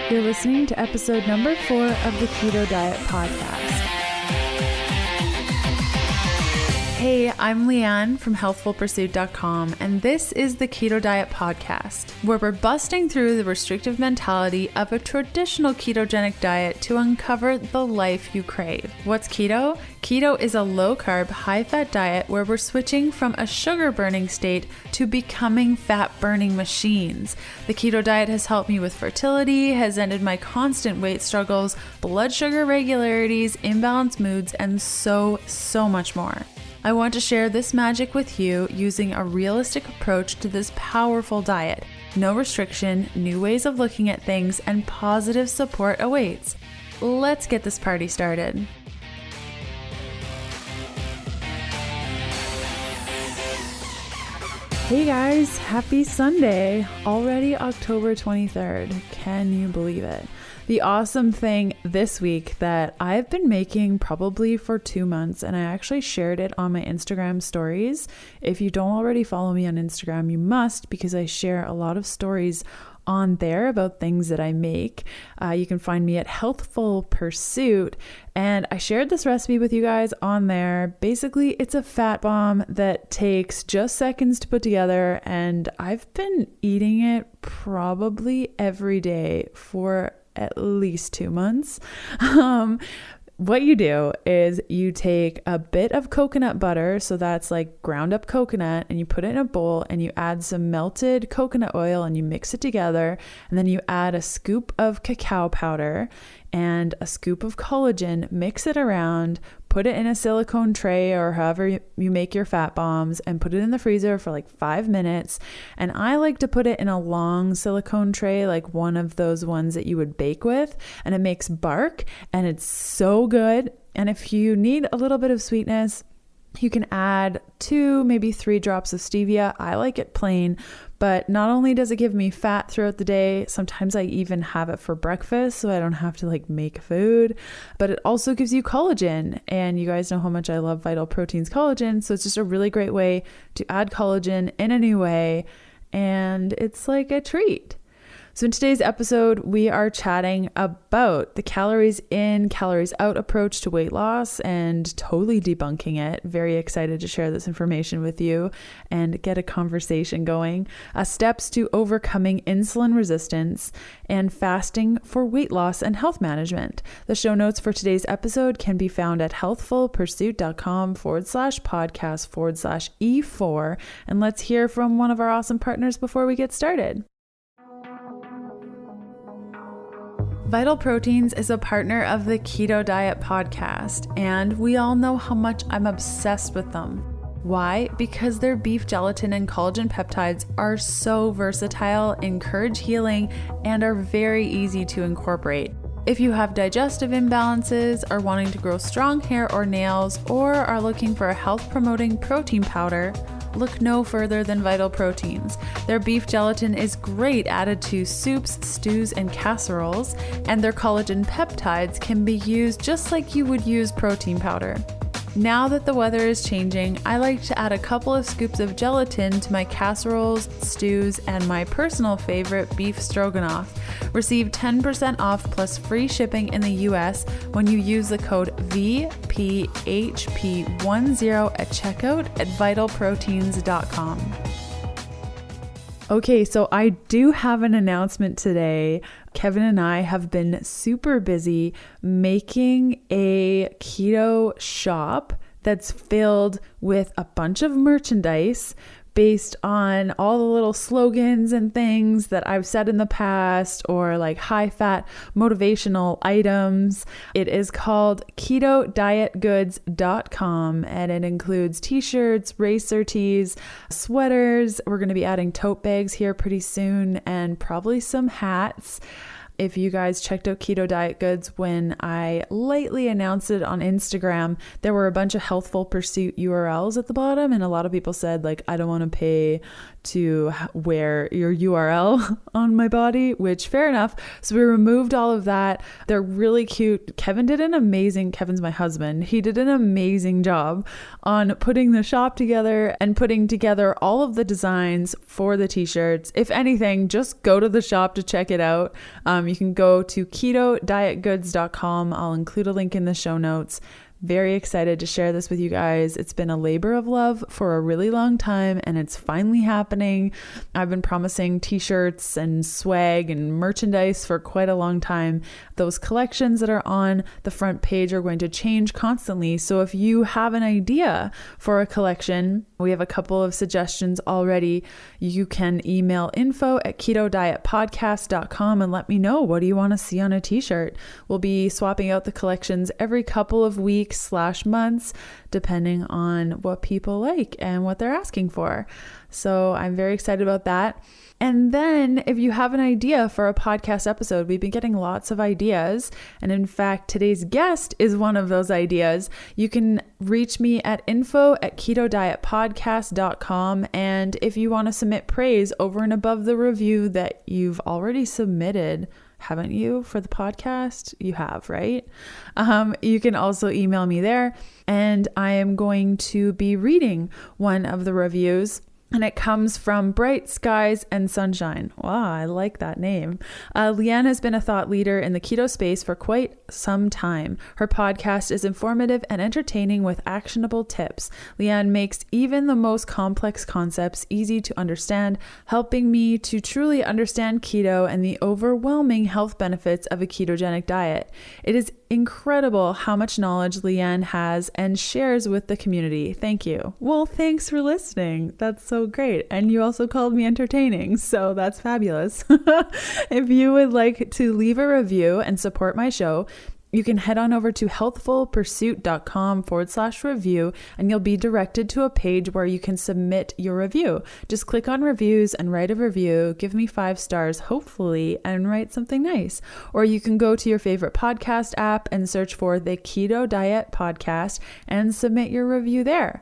You're listening to episode number 4 of the Keto Diet Podcast. Hey, I'm Leanne from healthfulpursuit.com, and this is the Keto Diet Podcast, where we're busting through the restrictive mentality of a traditional ketogenic diet to uncover the life you crave. What's keto? Keto is a low-carb, high-fat diet where we're switching from a sugar-burning state to becoming fat-burning machines. The keto diet has helped me with fertility, has ended my constant weight struggles, blood sugar irregularities, imbalanced moods, and so much more. I want to share this magic with you using a realistic approach to this powerful diet. No restriction, new ways of looking at things, and positive support awaits. Let's get this party started. Hey guys, happy Sunday. Already October 23rd. Can you believe it? The awesome thing this week that I've been making probably for 2 months, and I actually shared it on my Instagram stories. If you don't already follow me on Instagram, you must, because I share a lot of stories on there about things that I make. You can find me at Healthful Pursuit, and I shared this recipe with you guys on there. Basically, it's a fat bomb that takes just seconds to put together, and I've been eating it probably every day for at least 2 months. What you do is you take a bit of coconut butter, so that's like ground up coconut, and you put it in a bowl and you add some melted coconut oil and you mix it together. And then you add a scoop of cacao powder and a scoop of collagen, mix it around, put it in a silicone tray or however you make your fat bombs, and put it in the freezer for like 5 minutes. And I like to put it in a long silicone tray, like one of those ones that you would bake with, and it makes bark, and it's so good. And if you need a little bit of sweetness, you can add 2, maybe 3 drops of stevia. I like it plain, but not only does it give me fat throughout the day, sometimes I even have it for breakfast so I don't have to like make food, but it also gives you collagen. And you guys know how much I love Vital Proteins collagen. So it's just a really great way to add collagen in a new way. And it's like a treat. So in today's episode, we are chatting about the calories in, calories out approach to weight loss and totally debunking it. Very excited to share this information with you and get a conversation going. Steps to overcoming insulin resistance and fasting for weight loss and health management. The show notes for today's episode can be found at healthfulpursuit.com/podcast/E4. And let's hear from one of our awesome partners before we get started. Vital Proteins is a partner of the Keto Diet Podcast, and we all know how much I'm obsessed with them. Why? Because their beef gelatin and collagen peptides are so versatile, encourage healing, and are very easy to incorporate. If you have digestive imbalances, are wanting to grow strong hair or nails, or are looking for a health-promoting protein powder, look no further than Vital Proteins. Their beef gelatin is great added to soups, stews, and casseroles, and their collagen peptides can be used just like you would use protein powder. Now that the weather is changing, I like to add a couple of scoops of gelatin to my casseroles, stews, and my personal favorite, beef stroganoff. Receive 10% off plus free shipping in the US when you use the code VPHP10 at checkout at vitalproteins.com. Okay, so I do have an announcement today. Kevin and I have been super busy making a keto shop that's filled with a bunch of merchandise based on all the little slogans and things that I've said in the past, or like high-fat motivational items. It is called ketodietgoods.com, and it includes t-shirts, racer tees, sweaters. We're going to be adding tote bags here pretty soon, and probably some hats. If you guys checked out Keto Diet Goods when I lately announced it on Instagram, there were a bunch of Healthful Pursuit URLs at the bottom, and a lot of people said, like, I don't want to pay to wear your URL on my body, which fair enough. So we removed all of that. They're really cute. Kevin's my husband. He did an amazing job on putting the shop together and putting together all of the designs for the t-shirts. If anything, just go to the shop to check it out. You can go to ketodietgoods.com. I'll include a link in the show notes. Very excited to share this with you guys. It's been a labor of love for a really long time, and it's finally happening. I've been promising t-shirts and swag and merchandise for quite a long time. Those collections that are on the front page are going to change constantly. So if you have an idea for a collection, we have a couple of suggestions already. You can email info@ketodietpodcast.com and let me know, what do you want to see on a t-shirt? We'll be swapping out the collections every couple of weeks/months, depending on what people like and what they're asking for. So I'm very excited about that. And then if you have an idea for a podcast episode, we've been getting lots of ideas. And in fact, today's guest is one of those ideas. You can reach me at info@ketodietpodcast.com. And if you want to submit praise over and above the review that you've already submitted, haven't you, for the podcast? You have, right? You can also email me there. And I am going to be reading one of the reviews. And it comes from Bright Skies and Sunshine. Wow, I like that name. Leanne has been a thought leader in the keto space for quite some time. Her podcast is informative and entertaining with actionable tips. Leanne makes even the most complex concepts easy to understand, helping me to truly understand keto and the overwhelming health benefits of a ketogenic diet. It is incredible how much knowledge Leanne has and shares with the community. Thank you. Well, thanks for listening. That's so great. And you also called me entertaining, so that's fabulous. If you would like to leave a review and support my show, you can head on over to healthfulpursuit.com/review and you'll be directed to a page where you can submit your review. Just click on reviews and write a review. Give me 5 stars, hopefully, and write something nice. Or you can go to your favorite podcast app and search for the Keto Diet Podcast and submit your review there.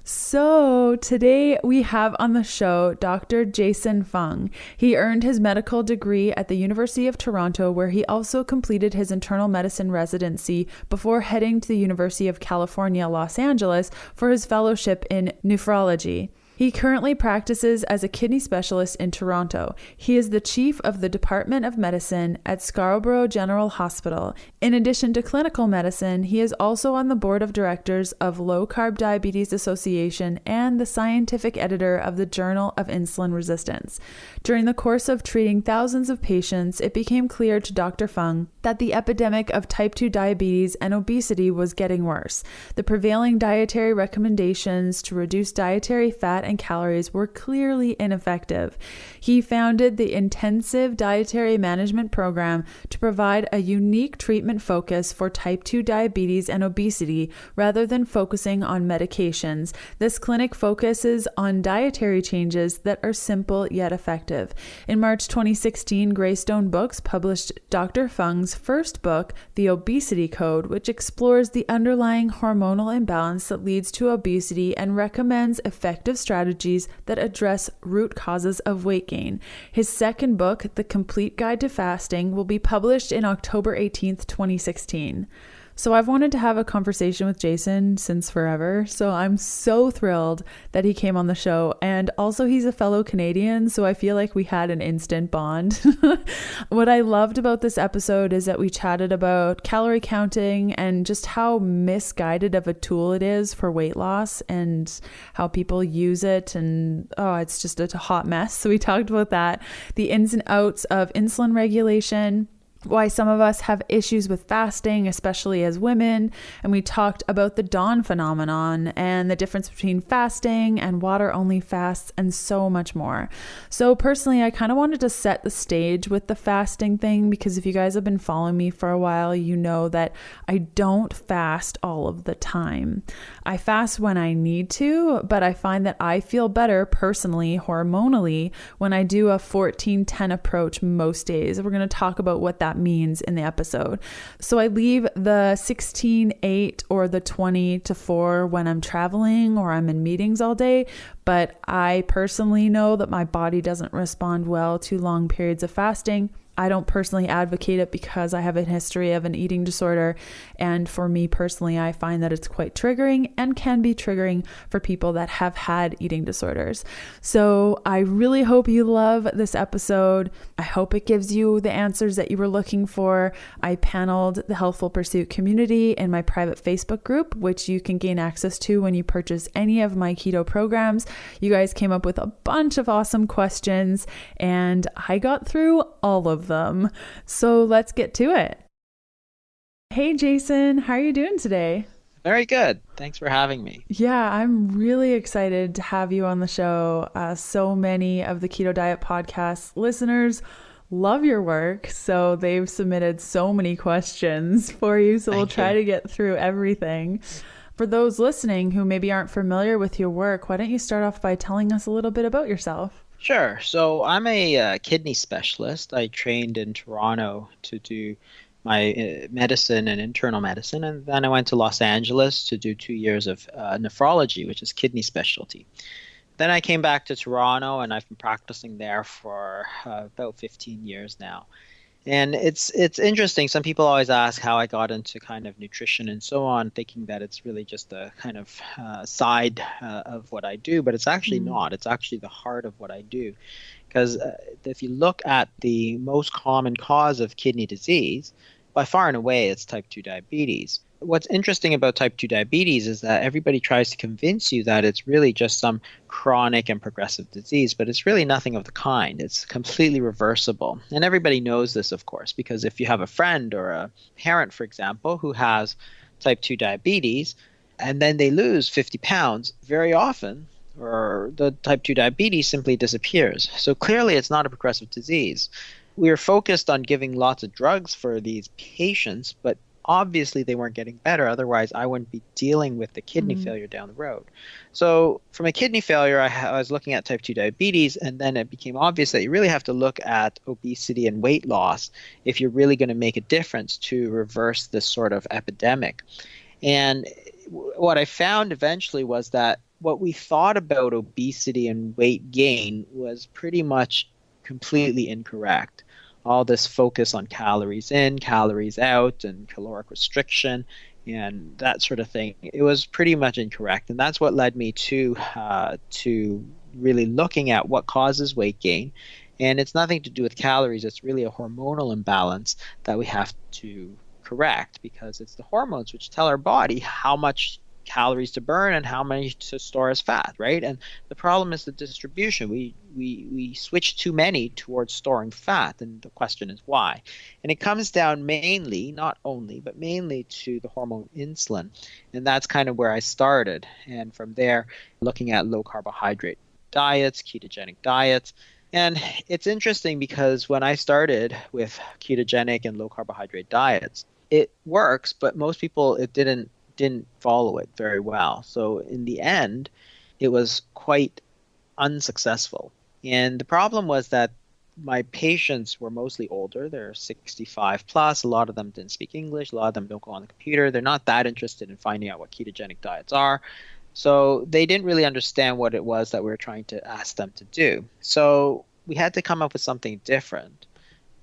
So today we have on the show Dr. Jason Fung. He earned his medical degree at the University of Toronto, where he also completed his internal medicine residency before heading to the University of California, Los Angeles for his fellowship in nephrology. He currently practices as a kidney specialist in Toronto. He is the chief of the Department of Medicine at Scarborough General Hospital. In addition to clinical medicine, he is also on the board of directors of Low-Carb Diabetes Association and the scientific editor of the Journal of Insulin Resistance. During the course of treating thousands of patients, it became clear to Dr. Fung that the epidemic of type 2 diabetes and obesity was getting worse. The prevailing dietary recommendations to reduce dietary fat and calories were clearly ineffective. He founded the Intensive Dietary Management Program to provide a unique treatment focus for type 2 diabetes and obesity rather than focusing on medications. This clinic focuses on dietary changes that are simple yet effective. In March 2016, Greystone Books published Dr. Fung's first book, The Obesity Code, which explores the underlying hormonal imbalance that leads to obesity and recommends effective strategies that address root causes of weight gain. His second book, The Complete Guide to Fasting, will be published in October 18th, 2016. So I've wanted to have a conversation with Jason since forever. So I'm so thrilled that he came on the show. And also he's a fellow Canadian, so I feel like we had an instant bond. What I loved about this episode is that we chatted about calorie counting and just how misguided of a tool it is for weight loss and how people use it. And it's just a hot mess. So we talked about that, the ins and outs of insulin regulation, why some of us have issues with fasting, especially as women. And we talked about the dawn phenomenon and the difference between fasting and water-only fasts and so much more. So personally, I kind of wanted to set the stage with the fasting thing because if you guys have been following me for a while, you know that I don't fast all of the time. I fast when I need to, but I find that I feel better personally, hormonally, when I do a 14-10 approach most days. We're going to talk about what that that means in the episode. So I leave the 16-8 or the 20-4 when I'm traveling or I'm in meetings all day. But I personally know that my body doesn't respond well to long periods of fasting. I don't personally advocate it because I have a history of an eating disorder. And for me personally, I find that it's quite triggering and can be triggering for people that have had eating disorders. So I really hope you love this episode. I hope it gives you the answers that you were looking for. I paneled the Healthful Pursuit community in my private Facebook group, which you can gain access to when you purchase any of my keto programs. You guys came up with a bunch of awesome questions and I got through all of them. So let's get to it. Hey, Jason, how are you doing today? Very good. Thanks for having me. Yeah, I'm really excited to have you on the show. So many of the Keto Diet Podcast listeners love your work. So they've submitted so many questions for you. So we'll try to get through everything. For those listening who maybe aren't familiar with your work, why don't you start off by telling us a little bit about yourself? Sure. So I'm a kidney specialist. I trained in Toronto to do my medicine and internal medicine, and then I went to Los Angeles to do 2 years of nephrology, which is kidney specialty. Then I came back to Toronto, and I've been practicing there for about 15 years now. And it's interesting. Some people always ask how I got into kind of nutrition and so on, thinking that it's really just a kind of side of what I do, but it's actually not. It's actually the heart of what I do. Because if you look at the most common cause of kidney disease, by far and away, it's type 2 diabetes. What's interesting about type 2 diabetes is that everybody tries to convince you that it's really just some chronic and progressive disease, but it's really nothing of the kind. It's completely reversible. And everybody knows this, of course, because if you have a friend or a parent, for example, who has type 2 diabetes, and then they lose 50 pounds, very often, or the type 2 diabetes simply disappears. So clearly it's not a progressive disease. We are focused on giving lots of drugs for these patients, but obviously they weren't getting better. Otherwise, I wouldn't be dealing with the kidney failure down the road. So from a kidney failure, I was looking at type 2 diabetes, and then it became obvious that you really have to look at obesity and weight loss if you're really going to make a difference to reverse this sort of epidemic. And what I found eventually was that what we thought about obesity and weight gain was pretty much completely incorrect. All this focus on calories in, calories out, and caloric restriction, and that sort of thing. It was pretty much incorrect, and that's what led me to really looking at what causes weight gain. And it's nothing to do with calories. It's really a hormonal imbalance that we have to correct, because it's the hormones which tell our body how much calories to burn and how many to store as fat, right? And the problem is the distribution. We switch too many towards storing fat, and the question is why. And it comes down mainly, not only, but mainly to the hormone insulin. And that's kind of where I started. And from there, looking at low carbohydrate diets, ketogenic diets. And it's interesting because when I started with ketogenic and low carbohydrate diets, it works, but most people, it didn't follow it very well. So in the end, it was quite unsuccessful. And the problem was that my patients were mostly older. They're 65 plus. A lot of them didn't speak English. A lot of them don't go on the computer. They're not that interested in finding out what ketogenic diets are. So they didn't really understand what it was that we were trying to ask them to do. So we had to come up with something different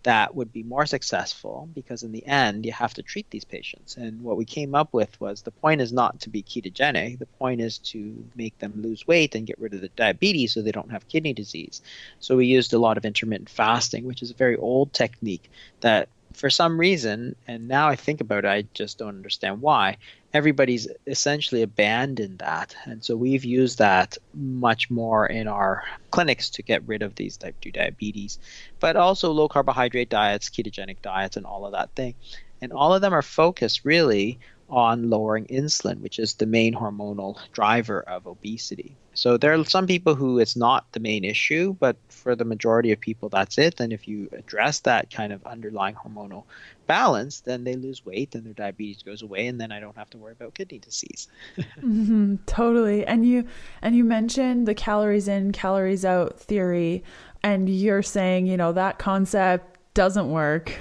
that would be more successful, because in the end, you have to treat these patients. And what we came up with was the point is not to be ketogenic. The point is to make them lose weight and get rid of the diabetes so they don't have kidney disease. So we used a lot of intermittent fasting, which is a very old technique that for some reason, and now I think about it, I just don't understand why, everybody's essentially abandoned that. And so we've used that much more in our clinics to get rid of these type 2 diabetes, but also low carbohydrate diets, ketogenic diets, and all of that thing. And all of them are focused really on lowering insulin, which is the main hormonal driver of obesity. So there are some people who it's not the main issue, but for the majority of people, that's it. And if you address that kind of underlying hormonal balance, then they lose weight and their diabetes goes away, and then I don't have to worry about kidney disease. Totally. And you mentioned the calories in, calories out theory, and you're saying, that concept doesn't work.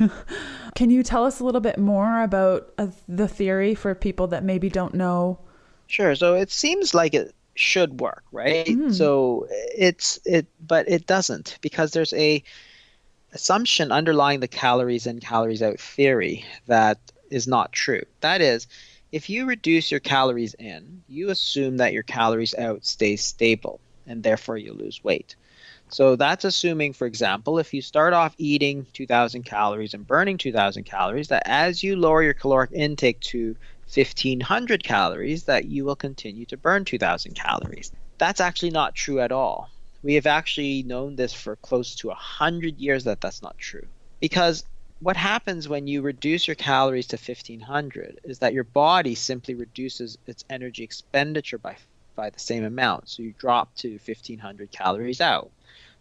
Can you tell us a little bit more about the theory for people that maybe don't know? Sure. So it seems like it should work, right? So but it doesn't, because there's a assumption underlying the calories in, calories out theory that is not true. That is, if you reduce your calories in, you assume that your calories out stays stable, and therefore you lose weight. So that's assuming, for example, if you start off eating 2,000 calories and burning 2,000 calories, that as you lower your caloric intake to 1,500 calories, that you will continue to burn 2,000 calories. That's actually not true at all. We have actually known this for close to 100 years that that's not true. Because what happens when you reduce your calories to 1,500 is that your body simply reduces its energy expenditure by the same amount. So you drop to 1,500 calories out.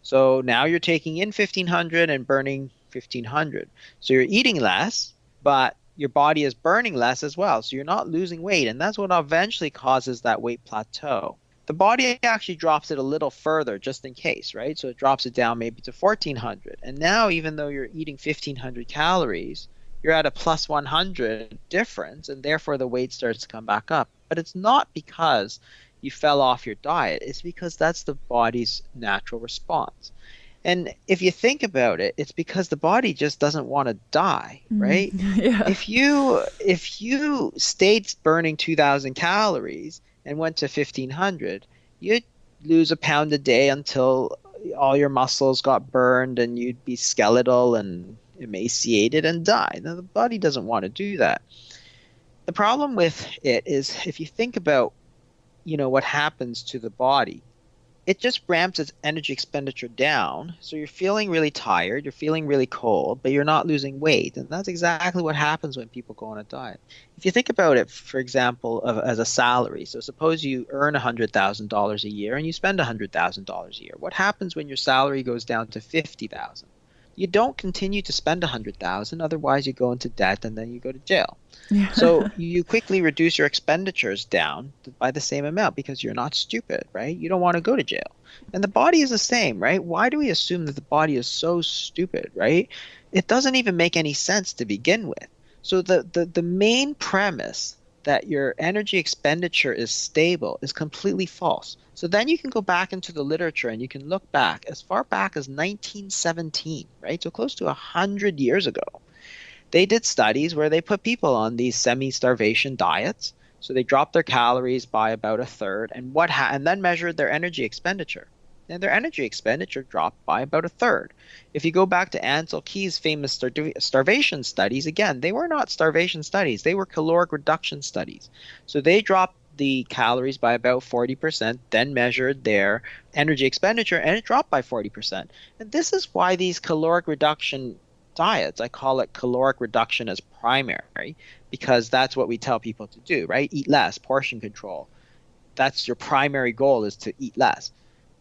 So now you're taking in 1,500 and burning 1,500. So you're eating less, but your body is burning less as well. So you're not losing weight. And that's what eventually causes that weight plateau. The body actually drops it a little further just in case, right? So it drops it down maybe to 1,400. And now, even though you're eating 1,500 calories, you're at a plus 100 difference, and therefore the weight starts to come back up. But it's not because you fell off your diet. It's because that's the body's natural response. And if you think about it, it's because the body just doesn't want to die, right? Yeah. If you stayed burning 2,000 calories and went to 1,500, you'd lose a pound a day until all your muscles got burned and you'd be skeletal and emaciated and die. Now, the body doesn't want to do that. The problem with it is, if you think about, what happens to the body, it just ramps its energy expenditure down. So you're feeling really tired, you're feeling really cold, but you're not losing weight. And that's exactly what happens when people go on a diet. If you think about it, for example, as a salary. So suppose you earn $100,000 a year and you spend $100,000 a year. What happens when your salary goes down to $50,000? You don't continue to spend $100,000, otherwise you go into debt and then you go to jail. Yeah. So you quickly reduce your expenditures down by the same amount because you're not stupid, right? You don't want to go to jail. And the body is the same, right? Why do we assume that the body is so stupid, right? It doesn't even make any sense to begin with. So the main premise that your energy expenditure is stable is completely false. So then you can go back into the literature and you can look back as far back as 1917, right? So close to 100 years ago. They did studies where they put people on these semi-starvation diets. So they dropped their calories by about a third and then measured their energy expenditure. And their energy expenditure dropped by about a third. If you go back to Ansel Keys' famous starvation studies, again, they were not starvation studies. They were caloric reduction studies. So they dropped the calories by about 40%, then measured their energy expenditure, and it dropped by 40%. And this is why these caloric reduction diets, I call it caloric reduction as primary, because that's what we tell people to do, right? Eat less, portion control. That's your primary goal, is to eat less.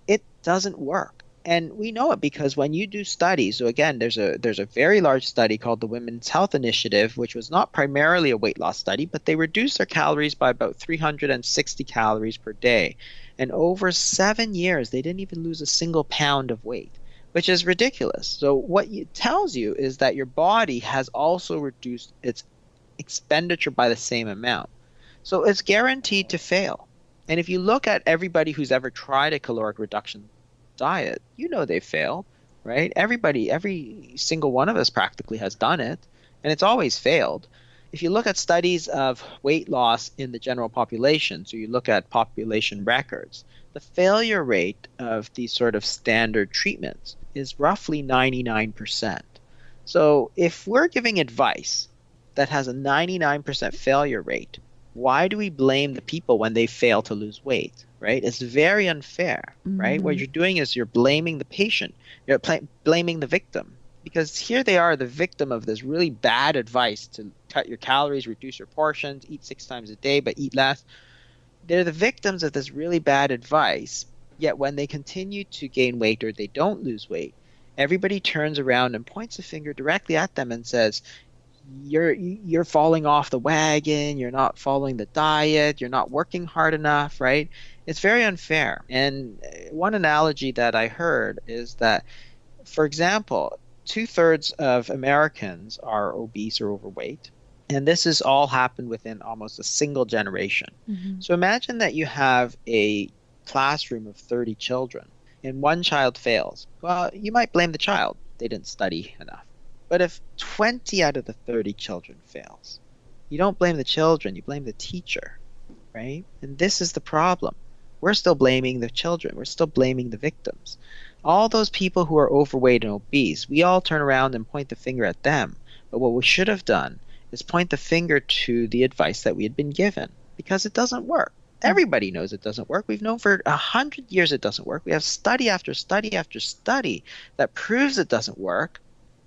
It doesn't work. And we know it because when you do studies, so again, there's a very large study called the Women's Health Initiative, which was not primarily a weight loss study, but they reduced their calories by about 360 calories per day. And over 7 years, they didn't even lose a single pound of weight, which is ridiculous. So what it tells you is that your body has also reduced its expenditure by the same amount. So it's guaranteed to fail. And if you look at everybody who's ever tried a caloric reduction diet, they failed, right? Every single one of us practically has done it, and it's always failed. If you look at studies of weight loss in the general population, so you look at population records, the failure rate of these sort of standard treatments is roughly 99%. So if we're giving advice that has a 99% failure rate, why do we blame the people when they fail to lose weight, right? It's very unfair, right? What you're doing is you're blaming the patient. You're blaming the victim, because here they are, the victim of this really bad advice to cut your calories, reduce your portions, eat 6 times a day, but eat less. They're the victims of this really bad advice, yet when they continue to gain weight or they don't lose weight, everybody turns around and points a finger directly at them and says, you're falling off the wagon, you're not following the diet, you're not working hard enough, right? It's very unfair. And one analogy that I heard is that, for example, 2/3 of Americans are obese or overweight. And this has all happened within almost a single generation. Mm-hmm. So imagine that you have a classroom of 30 children and one child fails. Well, you might blame the child. They didn't study enough. But if 20 out of the 30 children fails, you don't blame the children, you blame the teacher, right? And this is the problem. We're still blaming the children. We're still blaming the victims. All those people who are overweight and obese, we all turn around and point the finger at them. But what we should have done is point the finger to the advice that we had been given, because it doesn't work. Everybody knows it doesn't work. We've known for 100 years it doesn't work. We have study after study after study that proves it doesn't work.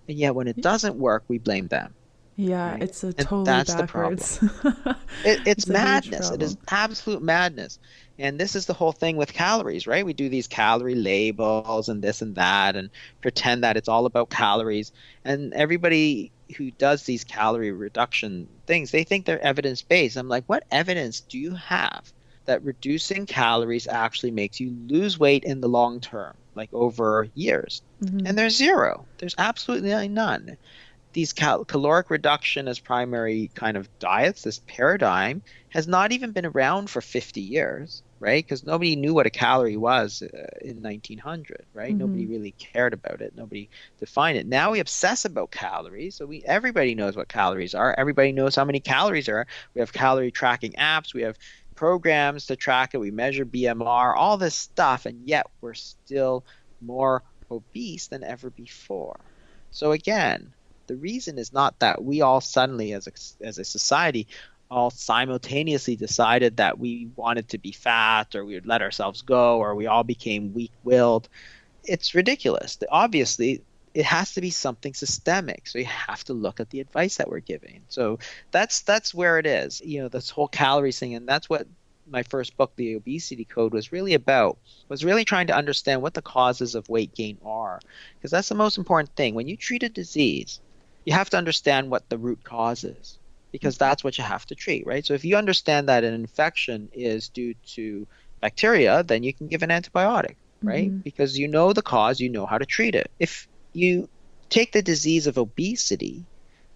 And yet when it doesn't work, we blame them. Yeah, right? It's a And totally that's backwards. the problem. It's a huge madness. It is problem. absolute madness. And this is the whole thing with calories, right? We do these calorie labels and this and that and pretend that it's all about calories. And everybody who does these calorie reduction things, they think they're evidence-based. I'm like, what evidence do you have that reducing calories actually makes you lose weight in the long term, like over years? Mm-hmm. And there's zero. There's absolutely none. These caloric reduction as primary kind of diets, this paradigm, has not even been around for 50 years, right? Because nobody knew what a calorie was in 1900, right? Mm-hmm. Nobody really cared about it. Nobody defined it. Now we obsess about calories. So everybody knows what calories are. Everybody knows how many calories there are. We have calorie tracking apps. We have programs to track it. We measure BMR, all this stuff, and yet we're still more obese than ever before. So again, the reason is not that we all suddenly as a society all simultaneously decided that we wanted to be fat or we would let ourselves go or we all became weak-willed. It's ridiculous. Obviously, it has to be something systemic. So you have to look at the advice that we're giving. So that's where it is. This whole calories thing, and that's what my first book, The Obesity Code, was really about, was really trying to understand what the causes of weight gain are. Because that's the most important thing. When you treat a disease, you have to understand what the root cause is, because that's what you have to treat, right? So if you understand that an infection is due to bacteria, then you can give an antibiotic, right? Mm-hmm. Because you know the cause, you know how to treat it. If you take the disease of obesity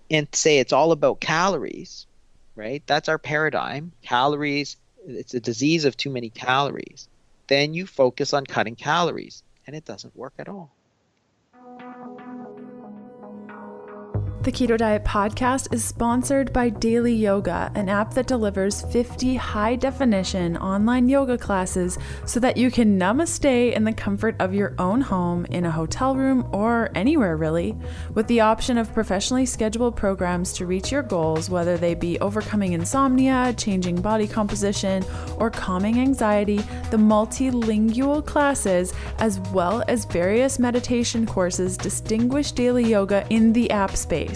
and say it's all about calories, right? That's our paradigm. Calories, it's a disease of too many calories. Then you focus on cutting calories, and it doesn't work at all. The Keto Diet Podcast is sponsored by Daily Yoga, an app that delivers 50 high-definition online yoga classes so that you can namaste in the comfort of your own home, in a hotel room, or anywhere really. With the option of professionally scheduled programs to reach your goals, whether they be overcoming insomnia, changing body composition, or calming anxiety, the multilingual classes, as well as various meditation courses, distinguish daily yoga in the app space.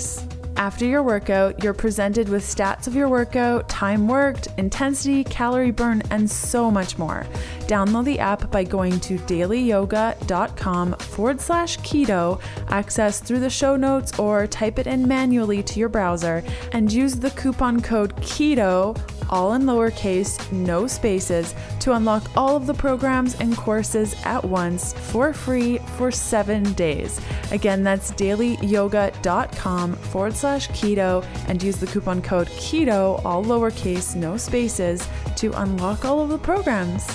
After your workout, you're presented with stats of your workout, time worked, intensity, calorie burn, and so much more. Download the app by going to dailyyoga.com/keto, access through the show notes, or type it in manually to your browser, and use the coupon code KETO, all in lowercase, no spaces, to unlock all of the programs and courses at once for free for 7 days. Again, that's dailyyoga.com/keto, and use the coupon code KETO, all lowercase, no spaces, to unlock all of the programs.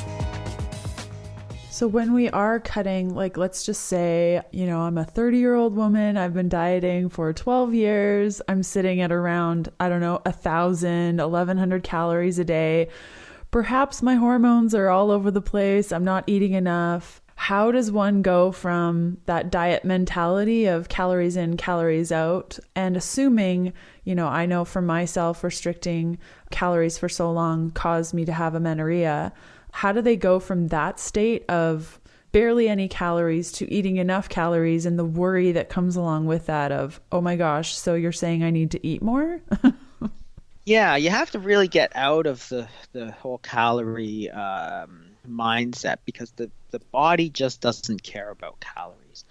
So when we are cutting, like, let's just say, I'm a 30-year-old woman. I've been dieting for 12 years. I'm sitting at around, 1,000, 1,100 calories a day. Perhaps my hormones are all over the place. I'm not eating enough. How does one go from that diet mentality of calories in, calories out, and assuming, I know for myself, restricting calories for so long caused me to have amenorrhea. How do they go from that state of barely any calories to eating enough calories, and the worry that comes along with that of, oh my gosh, so you're saying I need to eat more? Yeah, you have to really get out of the whole calorie mindset, because the body just doesn't care about calories.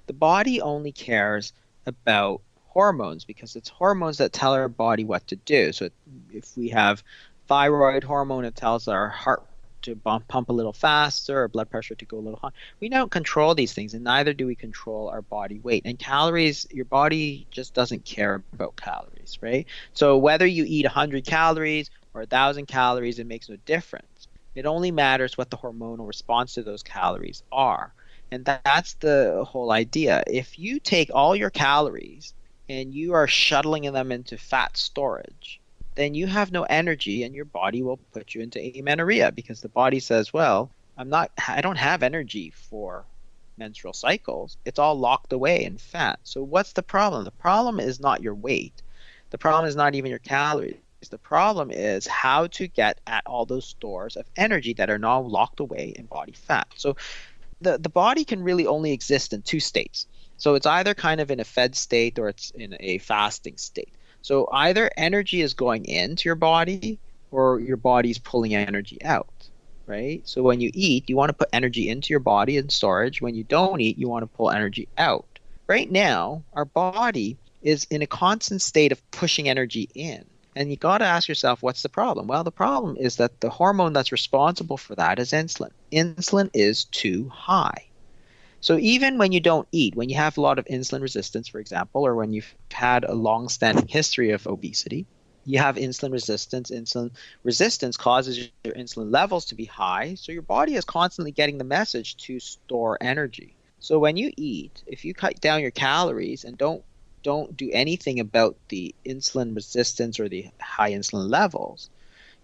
The body only cares about hormones, because it's hormones that tell our body what to do. So if we have thyroid hormone, it tells our heart to pump a little faster or blood pressure to go a little high. We don't control these things, and neither do we control our body weight. And calories, your body just doesn't care about calories, right? So whether you eat 100 calories or 1,000 calories, it makes no difference. It only matters what the hormonal response to those calories are. And that's the whole idea. If you take all your calories and you are shuttling them into fat storage, then you have no energy and your body will put you into amenorrhea, because the body says, well, I don't have energy for menstrual cycles. It's all locked away in fat. So what's the problem? The problem is not your weight. The problem is not even your calories. The problem is how to get at all those stores of energy that are now locked away in body fat. So the body can really only exist in two states. So it's either kind of in a fed state or it's in a fasting state. So either energy is going into your body or your body's pulling energy out, right? So when you eat, you want to put energy into your body in storage. When you don't eat, you want to pull energy out. Right now, our body is in a constant state of pushing energy in. And you got to ask yourself, what's the problem? Well, the problem is that the hormone that's responsible for that is insulin. Insulin is too high. So even when you don't eat, when you have a lot of insulin resistance, for example, or when you've had a long-standing history of obesity, you have insulin resistance. Insulin resistance causes your insulin levels to be high, so your body is constantly getting the message to store energy. So when you eat, if you cut down your calories and don't do anything about the insulin resistance or the high insulin levels,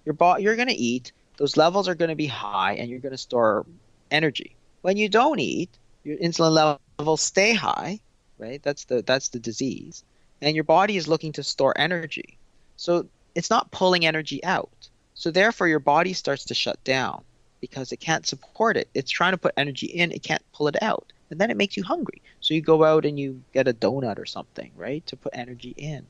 you're going to eat, those levels are going to be high, and you're going to store energy. When you don't eat, your insulin levels stay high, right? That's the disease. And your body is looking to store energy. So it's not pulling energy out. So therefore, your body starts to shut down because it can't support it. It's trying to put energy in, it can't pull it out. And then it makes you hungry. So you go out and you get a donut or something, right, to put energy in.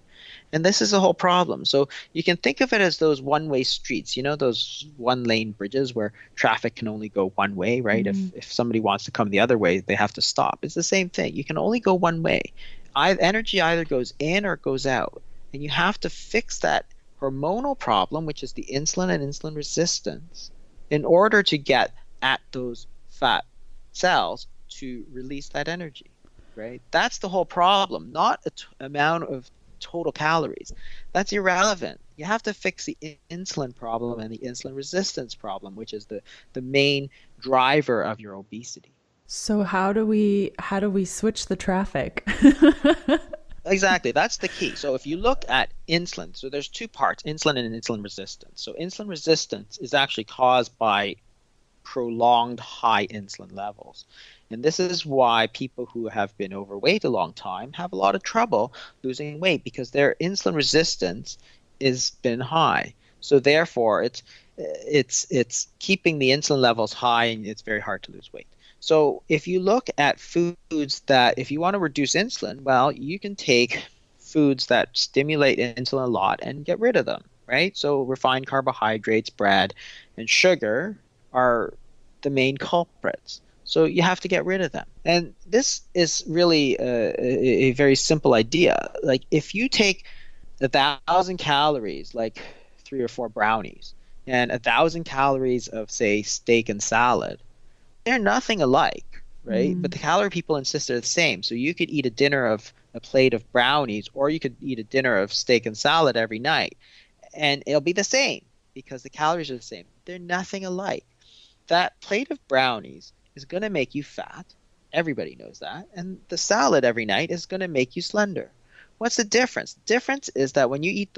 And this is the whole problem. So you can think of it as those one-way streets, those one-lane bridges where traffic can only go one way, right? Mm-hmm. If somebody wants to come the other way, they have to stop. It's the same thing. You can only go one way. Energy either goes in or it goes out. And you have to fix that hormonal problem, which is the insulin and insulin resistance, in order to get at those fat cells to release that energy, right? That's the whole problem, not amount of total calories. That's irrelevant. You have to fix the insulin problem and the insulin resistance problem, which is the main driver of your obesity. So how do we switch the traffic? Exactly. That's the key. So if you look at insulin, so there's two parts, insulin and insulin resistance. So insulin resistance is actually caused by prolonged high insulin levels. And this is why people who have been overweight a long time have a lot of trouble losing weight, because their insulin resistance has been high. So therefore, it's keeping the insulin levels high, and it's very hard to lose weight. So if you look at foods that, if you want to reduce insulin, well, you can take foods that stimulate insulin a lot and get rid of them, right? So refined carbohydrates, bread, and sugar are the main culprits. So you have to get rid of them. And this is really a very simple idea. Like if you take 1,000 calories, like 3 or 4 brownies, and 1,000 calories of, say, steak and salad, they're nothing alike, right? But the calorie people insist they're the same. So you could eat a plate of brownies, or you could eat a dinner of steak and salad every night, and it'll be the same because the calories are the same. They're nothing alike. That plate of brownies is going to make you fat. Everybody knows that. And the salad every night is going to make you slender. What's the difference? The difference is that when you eat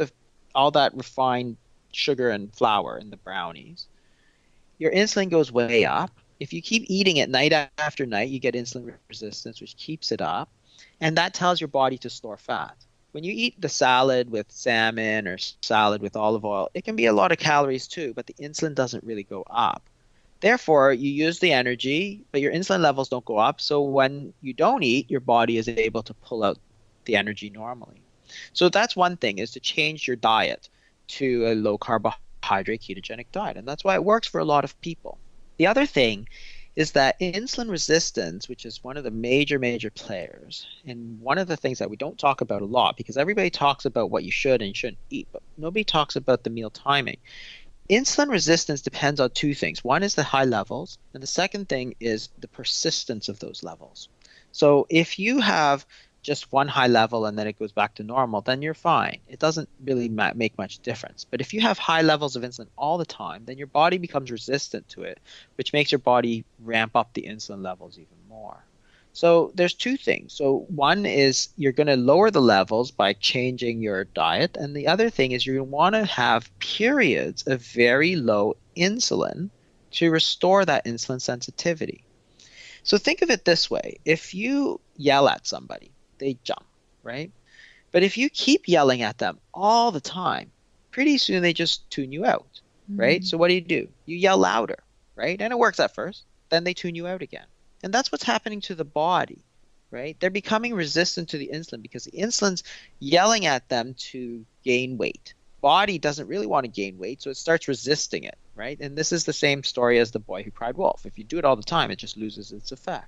all that refined sugar and flour in the brownies, your insulin goes way up. If you keep eating it night after night, you get insulin resistance, which keeps it up. And that tells your body to store fat. When you eat the salad with salmon or salad with olive oil, it can be a lot of calories too, but the insulin doesn't really go up. Therefore, you use the energy, but your insulin levels don't go up. So when you don't eat, your body is able to pull out the energy normally. So that's one thing, is to change your diet to a low carbohydrate ketogenic diet. And that's why it works for a lot of people. The other thing is that insulin resistance, which is one of the major players, and one of the things that we don't talk about a lot, because everybody talks about what you should and shouldn't eat, but nobody talks about the meal timing. Insulin resistance depends on two things. One is the high levels, and the second thing is the persistence of those levels. So if you have just one high level and then it goes back to normal, then you're fine. It doesn't really make much difference. But if you have high levels of insulin all the time, then your body becomes resistant to it, which makes your body ramp up the insulin levels even more. So there's two things. So one is you're going to lower the levels by changing your diet. And the other thing is you're going to want to have periods of very low insulin to restore that insulin sensitivity. So think of it this way. If you yell at somebody, they jump, right? But if you keep yelling at them all the time, pretty soon they just tune you out, right? So what do? You yell louder, right? And it works at first. Then they tune you out again. And that's what's happening to the body, right? They're becoming resistant to the insulin because the insulin's yelling at them to gain weight. Body doesn't really want to gain weight, so it starts resisting it, right? And this is the same story as the boy who cried wolf. If you do it all the time, it just loses its effect.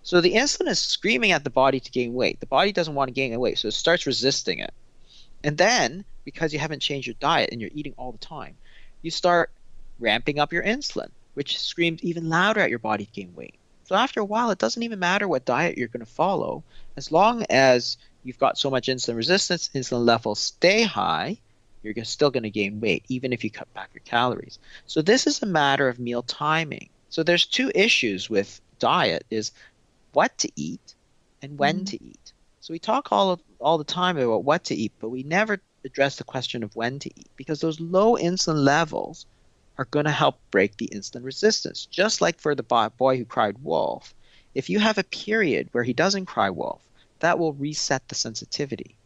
So the insulin is screaming at the body to gain weight. The body doesn't want to gain weight, so it starts resisting it. And then, because you haven't changed your diet and you're eating all the time, you start ramping up your insulin, which screams even louder at your body to gain weight. So after a while, it doesn't even matter what diet you're going to follow. As long as you've got so much insulin resistance, insulin levels stay high, you're still going to gain weight, even if you cut back your calories. So this is a matter of meal timing. So there's two issues with diet is what to eat and when to eat. So we talk all the time about what to eat, but we never address the question of when to eat because those low insulin levels are going to help break the insulin resistance. Just like for the boy who cried wolf, if you have a period where he doesn't cry wolf, that will reset the sensitivity.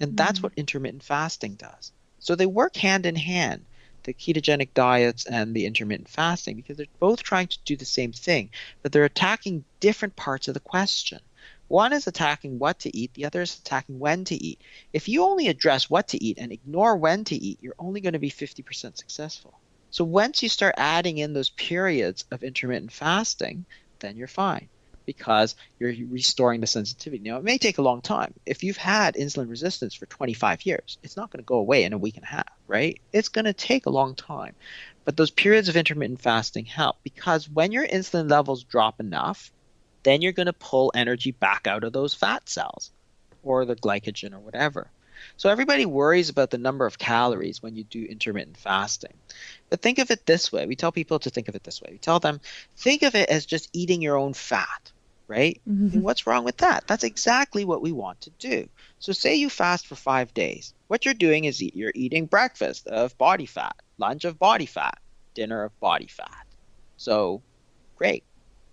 And that's what intermittent fasting does. So they work hand in hand, the ketogenic diets and the intermittent fasting, because they're both trying to do the same thing, but they're attacking different parts of the question. One is attacking what to eat, the other is attacking when to eat. If you only address what to eat and ignore when to eat, you're only going to be 50% successful. So once you start adding in those periods of intermittent fasting, then you're fine because you're restoring the sensitivity. Now, it may take a long time. If you've had insulin resistance for 25 years, it's not going to go away in a week and a half, right? It's going to take a long time. But those periods of intermittent fasting help because when your insulin levels drop enough, then you're going to pull energy back out of those fat cells or the glycogen or whatever. So everybody worries about the number of calories when you do intermittent fasting. But think of it this way. We tell people to think of it this way. We tell them, think of it as just eating your own fat, right? And what's wrong with that? That's exactly what we want to do. So say you fast for 5 days. What you're doing is you're eating breakfast of body fat, lunch of body fat, dinner of body fat. So great.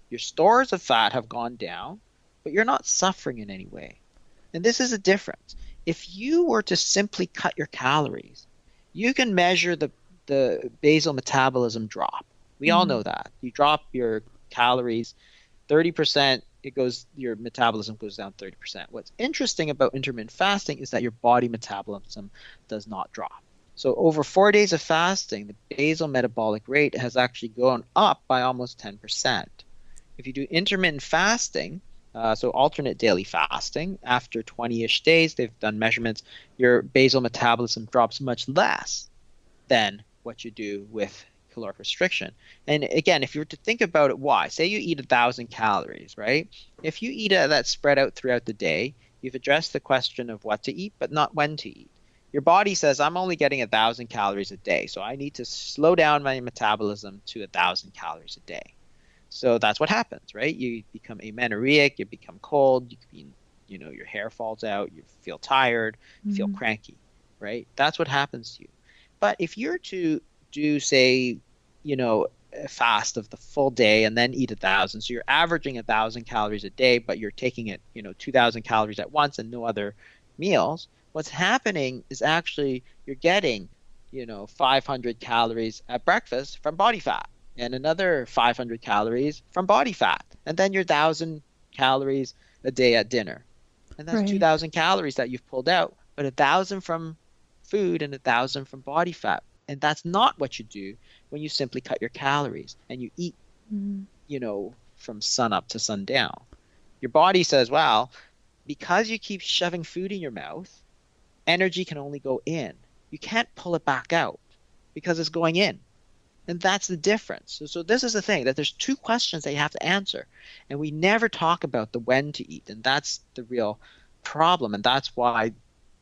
Your stores of fat have gone down, but you're not suffering in any way. And this is a difference. If you were to simply cut your calories, you can measure the basal metabolism drop. We all know that. You drop your calories 30%, your metabolism goes down 30%. What's interesting about intermittent fasting is that your body metabolism does not drop. So over 4 days of fasting, the basal metabolic rate has actually gone up by almost 10%. If you do intermittent fasting, so alternate daily fasting, after 20-ish days, they've done measurements, your basal metabolism drops much less than what you do with caloric restriction. And again, if you were to think about it, why? Say you eat 1,000 calories, right? If you eat that spread out throughout the day, you've addressed the question of what to eat, but not when to eat. Your body says, I'm only getting 1,000 calories a day, so I need to slow down my metabolism to 1,000 calories a day. So that's what happens, right? You become amenorrheic, you become cold, your hair falls out, you feel tired, you feel cranky, right? That's what happens to you. But if you're to do, say, a fast of the full day and then eat 1,000, so you're averaging 1,000 calories a day, but you're taking it, 2,000 calories at once and no other meals, what's happening is actually you're getting, 500 calories at breakfast from body fat. And another 500 calories from body fat. And then your 1,000 calories a day at dinner. And that's 2,000 calories that you've pulled out, but 1,000 from food and 1,000 from body fat. And that's not what you do when you simply cut your calories and you eat, from sun up to sundown. Your body says, well, because you keep shoving food in your mouth, energy can only go in. You can't pull it back out. because it's going in. And that's the difference. So this is the thing, that there's two questions that you have to answer. And we never talk about the when to eat. And that's the real problem. And that's why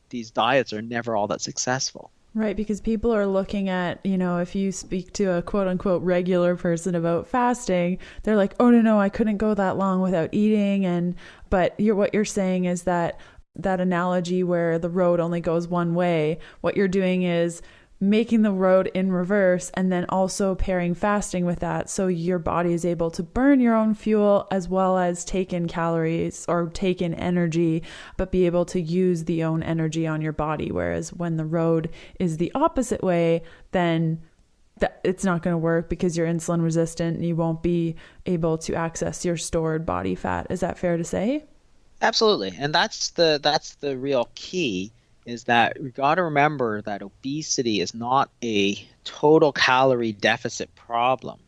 these diets are never all that successful. Right, because people are looking at, if you speak to a quote unquote regular person about fasting, they're like, oh, no, I couldn't go that long without eating. But what you're saying is that analogy where the road only goes one way, what you're doing is making the road in reverse and then also pairing fasting with that. So your body is able to burn your own fuel as well as take in calories or take in energy, but be able to use the own energy on your body. Whereas when the road is the opposite way, then it's not going to work because you're insulin resistant and you won't be able to access your stored body fat. Is that fair to say? Absolutely. And that's the real key. Is that we got to remember that obesity is not a total calorie deficit problem.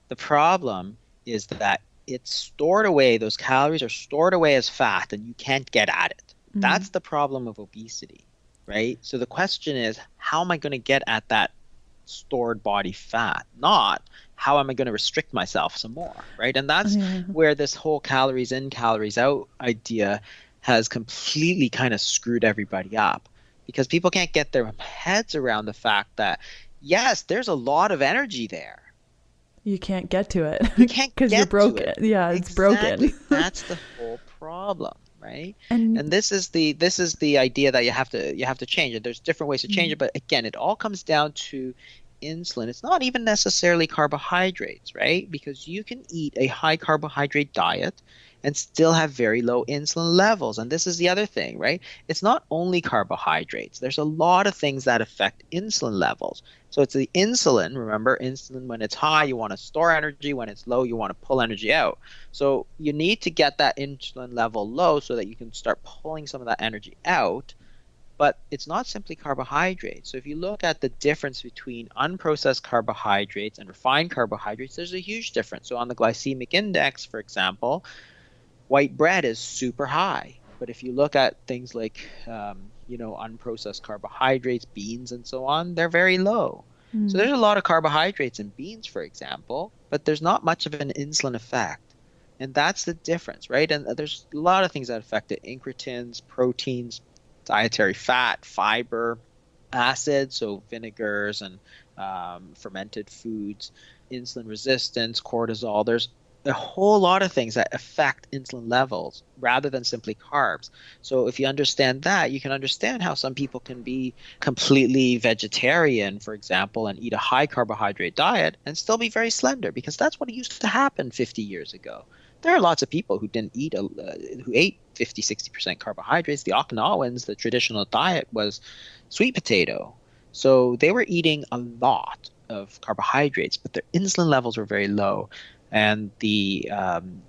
The problem is that it's stored away, those calories are stored away as fat and you can't get at it. Mm-hmm. That's the problem of obesity, right? So the question is, how am I going to get at that stored body fat? Not how am I going to restrict myself some more, right? And that's where this whole calories in, calories out idea has completely kind of screwed everybody up, because people can't get their heads around the fact that, yes, there's a lot of energy there. You can't get to it. You can't because you're broken. Yeah, it's exactly. broken. That's the whole problem, right? And this is the idea that you have to change it. There's different ways to change it, but again, it all comes down to insulin. It's not even necessarily carbohydrates, right? Because you can eat a high carbohydrate diet and still have very low insulin levels. And this is the other thing, right? It's not only carbohydrates. There's a lot of things that affect insulin levels. So it's the insulin. Remember, insulin, when it's high, you want to store energy. When it's low, you want to pull energy out. So you need to get that insulin level low so that you can start pulling some of that energy out. But it's not simply carbohydrates. So if you look at the difference between unprocessed carbohydrates and refined carbohydrates, there's a huge difference. So on the glycemic index, for example, white bread is super high. But if you look at things like, unprocessed carbohydrates, beans and so on, they're very low. So there's a lot of carbohydrates in beans, for example, but there's not much of an insulin effect. And that's the difference, right? And there's a lot of things that affect it: incretins, proteins, dietary fat, fiber, acid, so vinegars and fermented foods, insulin resistance, cortisol. There's a whole lot of things that affect insulin levels rather than simply carbs. So if you understand that, you can understand how some people can be completely vegetarian, for example, and eat a high carbohydrate diet and still be very slender, because that's what used to happen 50 years ago. There are lots of people who didn't eat, who ate 50, 60% carbohydrates. The Okinawans, the traditional diet was sweet potato. So they were eating a lot of carbohydrates, but their insulin levels were very low, and they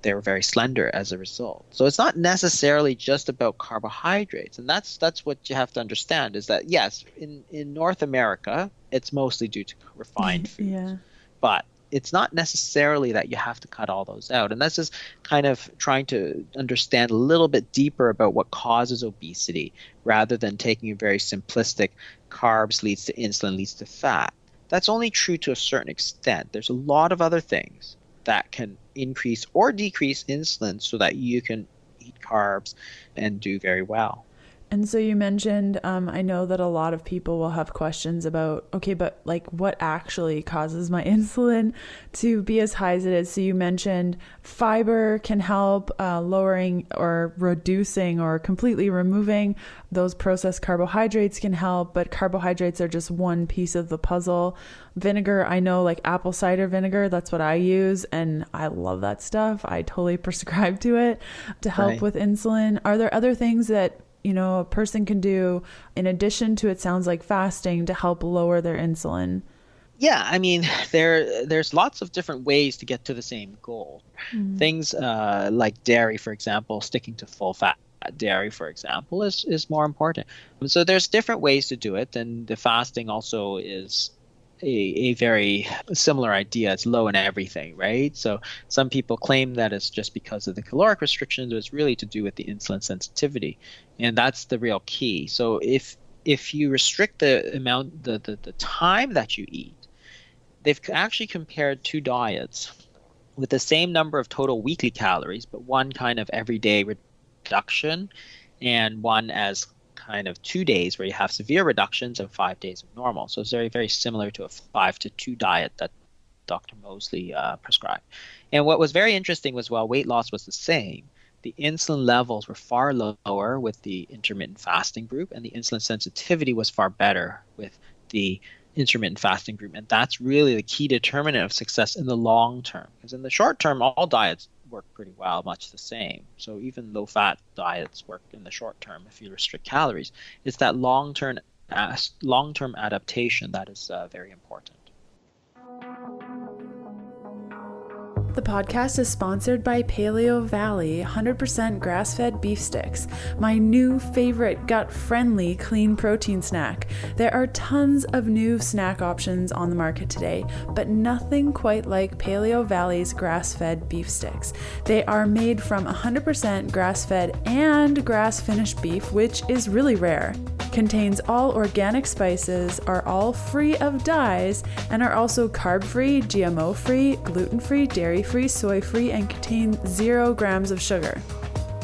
were very slender as a result. So it's not necessarily just about carbohydrates. And that's what you have to understand, is that, yes, in North America, it's mostly due to refined foods. Yeah. But it's not necessarily that you have to cut all those out. And that's just kind of trying to understand a little bit deeper about what causes obesity, rather than taking a very simplistic carbs leads to insulin leads to fat. That's only true to a certain extent. There's a lot of other things that can increase or decrease insulin so that you can eat carbs and do very well. And so you mentioned, I know that a lot of people will have questions about, okay, but like what actually causes my insulin to be as high as it is? So you mentioned fiber can help lowering or reducing or completely removing those processed carbohydrates can help, but carbohydrates are just one piece of the puzzle. Vinegar, I know, like apple cider vinegar, that's what I use, and I love that stuff. I totally prescribe to it to help with insulin. Are there other things that a person can do in addition to, it sounds like, fasting to help lower their insulin? Yeah, I mean, there's lots of different ways to get to the same goal. Things like dairy, for example, sticking to full fat dairy, for example, is more important. So there's different ways to do it, and the fasting also is a very similar idea. It's low in everything, right? So some people claim that it's just because of the caloric restrictions, but it's really to do with the insulin sensitivity. And that's the real key. So if if you restrict the amount, the time that you eat, they've actually compared two diets with the same number of total weekly calories, but one kind of everyday reduction and one as kind of 2 days where you have severe reductions and 5 days of normal. So it's very, very similar to a 5-to-2 diet that Dr. Mosley prescribed. And what was very interesting was while weight loss was the same, the insulin levels were far lower with the intermittent fasting group, and the insulin sensitivity was far better with the intermittent fasting group. And that's really the key determinant of success in the long term. Because in the short term, all diets work pretty well, much the same. So even low-fat diets work in the short term if you restrict calories. It's that long-term adaptation that is very important. The podcast is sponsored by Paleo Valley 100% grass-fed beef sticks, my new favorite gut-friendly clean protein snack. There are tons of new snack options on the market today, but nothing quite like Paleo Valley's grass-fed beef sticks. They are made from 100% grass-fed and grass-finished beef, which is really rare. Contains all organic spices, are all free of dyes, and are also carb-free, GMO-free, gluten-free, dairy-free, soy-free, and contain 0 grams of sugar.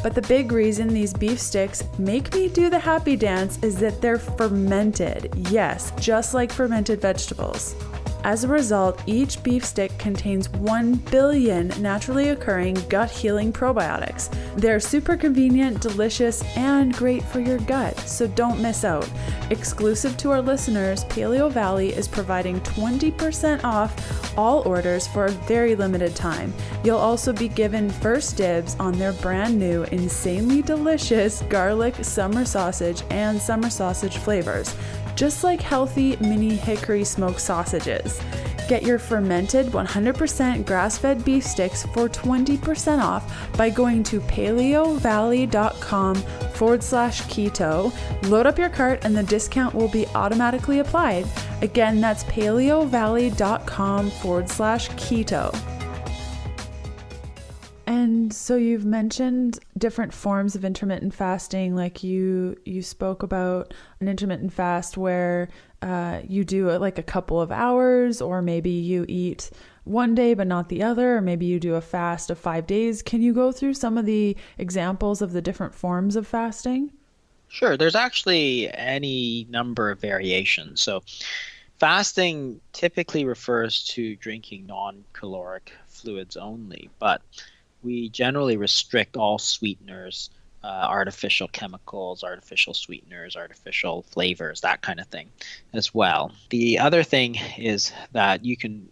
But the big reason these beef sticks make me do the happy dance is that they're fermented. Yes, just like fermented vegetables. As a result, each beef stick contains 1 billion naturally occurring gut-healing probiotics. They're super convenient, delicious, and great for your gut, so don't miss out. Exclusive to our listeners, Paleo Valley is providing 20% off all orders for a very limited time. You'll also be given first dibs on their brand new, insanely delicious garlic summer sausage and summer sausage flavors, just like healthy mini hickory smoked sausages. Get your fermented 100% grass-fed beef sticks for 20% off by going to paleovalley.com/keto. Load up your cart and the discount will be automatically applied. Again, that's paleovalley.com/keto. And so you've mentioned different forms of intermittent fasting, like you spoke about an intermittent fast where you do like a couple of hours, or maybe you eat one day but not the other, or maybe you do a fast of 5 days. Can you go through some of the examples of the different forms of fasting? Sure. There's actually any number of variations. So fasting typically refers to drinking non-caloric fluids only, but we generally restrict all sweeteners, artificial chemicals, artificial sweeteners, artificial flavors, that kind of thing as well. The other thing is that you can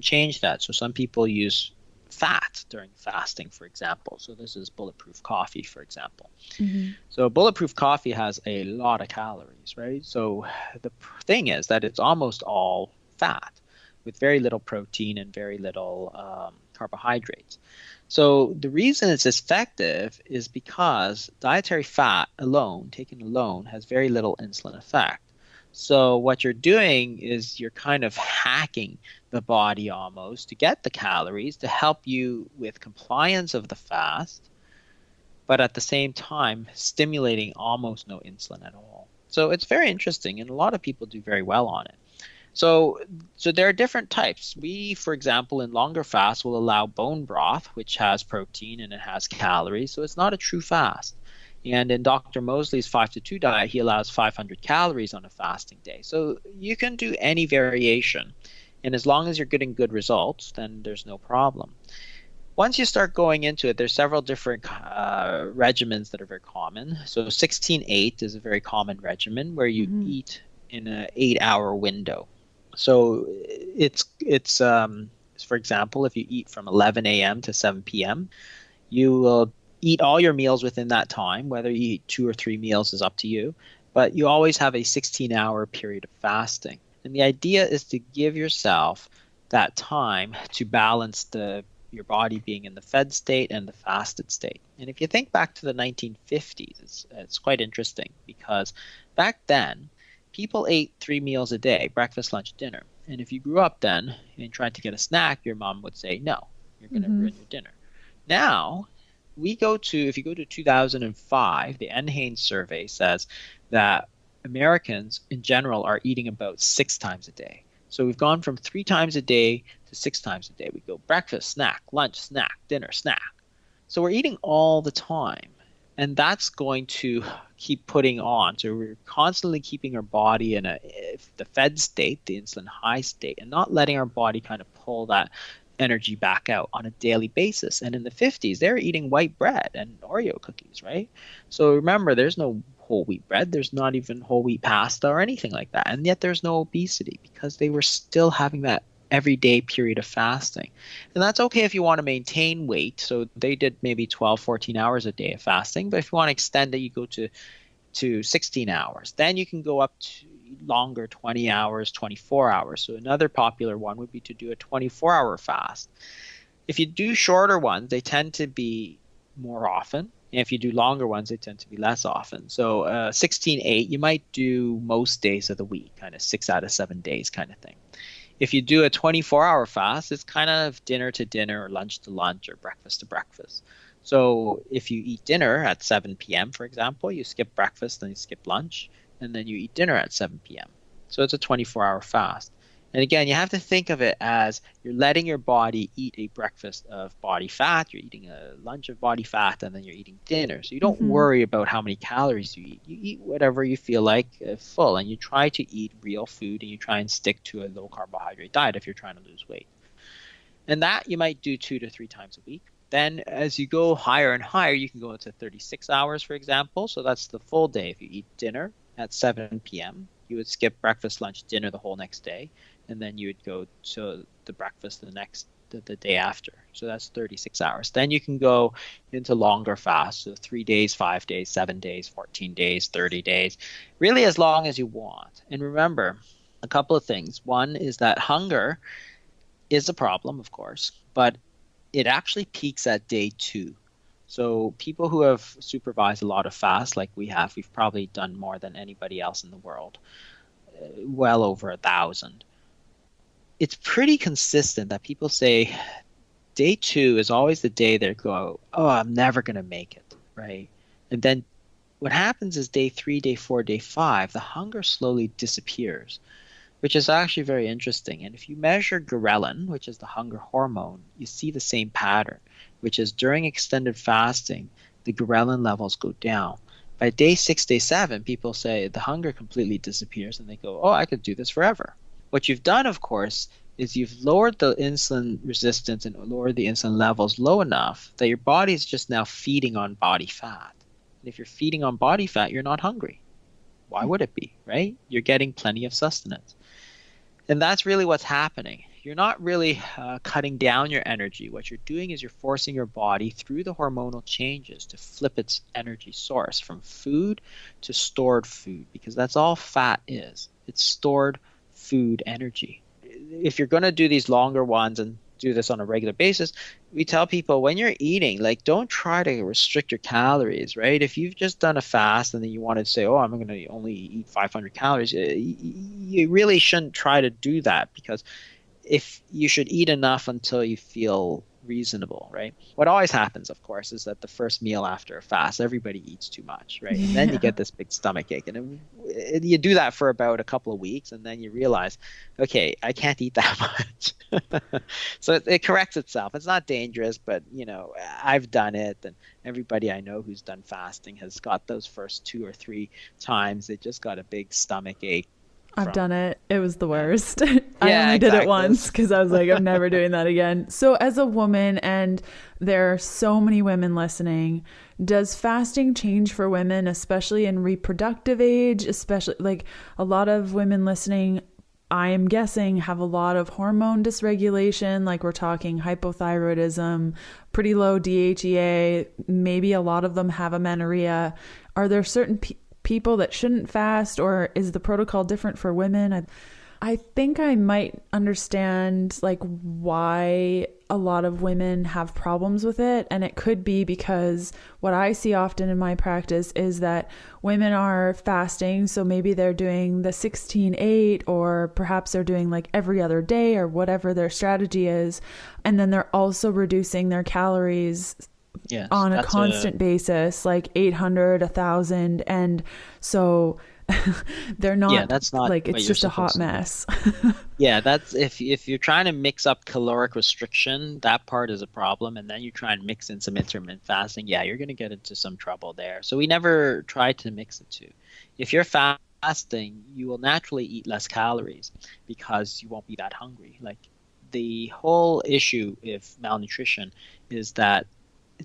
change that. So some people use fat during fasting, for example. So this is bulletproof coffee, for example. Mm-hmm. So bulletproof coffee has a lot of calories, right? So the thing is that it's almost all fat with very little protein and very little carbohydrates. So the reason it's effective is because dietary fat alone, taken alone, has very little insulin effect. So what you're doing is you're kind of hacking the body almost to get the calories to help you with compliance of the fast, but at the same time stimulating almost no insulin at all. So it's very interesting, and a lot of people do very well on it. So there are different types. We, for example, in longer fasts will allow bone broth, which has protein and it has calories, so it's not a true fast. And in Dr. Mosley's 5-to-2 diet, he allows 500 calories on a fasting day. So you can do any variation, and as long as you're getting good results, then there's no problem. Once you start going into it, there's several different regimens that are very common. So 16-8 is a very common regimen where you eat in an 8-hour window. So it's for example, if you eat from 11 a.m. to 7 p.m., you will eat all your meals within that time. Whether you eat 2 or 3 meals is up to you, but you always have a 16-hour period of fasting. And the idea is to give yourself that time to balance your body being in the fed state and the fasted state. And if you think back to the 1950s, it's quite interesting because back then, people ate 3 meals a day, breakfast, lunch, dinner. And if you grew up then and tried to get a snack, your mom would say, no, you're going to ruin your dinner. Now, if you go to 2005, the NHANES survey says that Americans in general are eating about 6 times a day. So we've gone from 3 times a day to 6 times a day. We go breakfast, snack, lunch, snack, dinner, snack. So we're eating all the time. And that's going to keep putting on. So we're constantly keeping our body in the fed state, the insulin high state, and not letting our body kind of pull that energy back out on a daily basis. And in the 50s, they're eating white bread and Oreo cookies, right? So remember, there's no whole wheat bread. There's not even whole wheat pasta or anything like that. And yet there's no obesity because they were still having that everyday period of fasting. And that's okay if you want to maintain weight. So they did maybe 12, 14 hours a day of fasting. But if you want to extend it, you go to 16 hours. Then you can go up to longer, 20 hours, 24 hours. So another popular one would be to do a 24-hour fast. If you do shorter ones, they tend to be more often. And if you do longer ones, they tend to be less often. So 16-8, you might do most days of the week, kind of 6 out of 7 days kind of thing. If you do a 24-hour fast, it's kind of dinner to dinner or lunch to lunch or breakfast to breakfast. So if you eat dinner at 7 p.m., for example, you skip breakfast, then you skip lunch, and then you eat dinner at 7 p.m. So it's a 24-hour fast. And again, you have to think of it as you're letting your body eat a breakfast of body fat, you're eating a lunch of body fat, and then you're eating dinner. So you don't worry about how many calories you eat. You eat whatever you feel like full, and you try to eat real food, and you try and stick to a low carbohydrate diet if you're trying to lose weight. And that you might do 2 to 3 times a week. Then as you go higher and higher, you can go into 36 hours, for example. So that's the full day. If you eat dinner at 7 p.m., you would skip breakfast, lunch, dinner the whole next day. And then you would go to the breakfast the day after. So that's 36 hours. Then you can go into longer fasts. So 3 days, 5 days, 7 days, 14 days, 30 days, really as long as you want. And remember a couple of things. One is that hunger is a problem, of course, but it actually peaks at day 2. So people who have supervised a lot of fasts like we have, we've probably done more than anybody else in the world, well over 1,000. It's pretty consistent that people say day 2 is always the day they go, oh, I'm never going to make it, right? And then what happens is day 3, day 4, day 5, the hunger slowly disappears, which is actually very interesting. And if you measure ghrelin, which is the hunger hormone, you see the same pattern, which is during extended fasting, the ghrelin levels go down. By day 6, day 7, people say the hunger completely disappears and they go, oh, I could do this forever. What you've done, of course, is you've lowered the insulin resistance and lowered the insulin levels low enough that your body is just now feeding on body fat. And if you're feeding on body fat, you're not hungry. Why would it be, right? You're getting plenty of sustenance. And that's really what's happening. You're not really cutting down your energy. What you're doing is you're forcing your body through the hormonal changes to flip its energy source from food to stored food, because that's all fat is. It's stored food energy. If you're going to do these longer ones and do this on a regular basis, we tell people when you're eating, like, don't try to restrict your calories, right? If you've just done a fast and then you want to say, oh, I'm going to only eat 500 calories, you really shouldn't try to do that, because if you should eat enough until you feel reasonable, right? What always happens, of course, is that the first meal after a fast, everybody eats too much, right? And then you get this big stomach ache. And you do that for about a couple of weeks, and then you realize, okay, I can't eat that much. So it corrects itself. It's not dangerous, but, I've done it, and everybody I know who's done fasting has got those first 2 or 3 times. They just got a big stomach ache. I've done it. It was the worst. I only did it once because I was like, I'm never doing that again. So as a woman, and there are so many women listening, does fasting change for women, especially in reproductive age, especially like a lot of women listening, I am guessing, have a lot of hormone dysregulation, like we're talking hypothyroidism, pretty low DHEA, maybe a lot of them have amenorrhea. Are there certain people that shouldn't fast, or is the protocol different for women? I think I might understand like why a lot of women have problems with it. And it could be because what I see often in my practice is that women are fasting. So maybe they're doing the 16-8, or perhaps they're doing like every other day or whatever their strategy is. And then they're also reducing their calories on a constant basis, like 800, 1,000. And so They're Yeah, not that's not like, what it's you're just a hot supposed to do. mess. Yeah, that's if you're trying to mix up caloric restriction, that part is a problem, and then you try and mix in some intermittent fasting, yeah, you're going to get into some trouble there. So we never try to mix the two. If you're fasting, you will naturally eat less calories because you won't be that hungry. Like the whole issue with malnutrition is that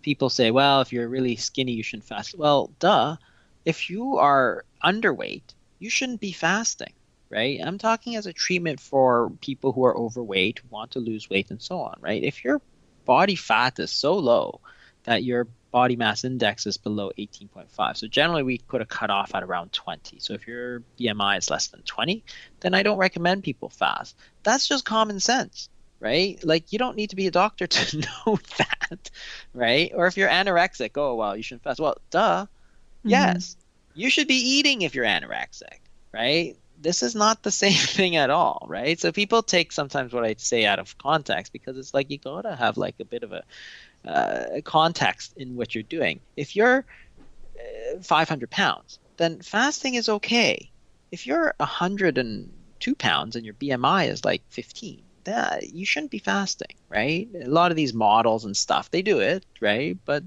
people say, well, if you're really skinny, you shouldn't fast. Well, duh. If you are underweight, you shouldn't be fasting, right? I'm talking as a treatment for people who are overweight, who want to lose weight, and so on, right? If your body fat is so low that your body mass index is below 18.5, so generally we put a cutoff at around 20. So if your BMI is less than 20, then I don't recommend people fast. That's just common sense, right? Like you don't need to be a doctor to know that, right? Or if you're anorexic, oh, well, you shouldn't fast. Well, duh. Hmm. Yes, you should be eating if you're anorexic, right? This is not the same thing at all, right? So people take sometimes what I say out of context because it's like you gotta have like a bit of a context in what you're doing. If you're 500 pounds, then fasting is okay. If you're 102 pounds and your BMI is like 15, that you shouldn't be fasting, right? A lot of these models and stuff, they do it, right? But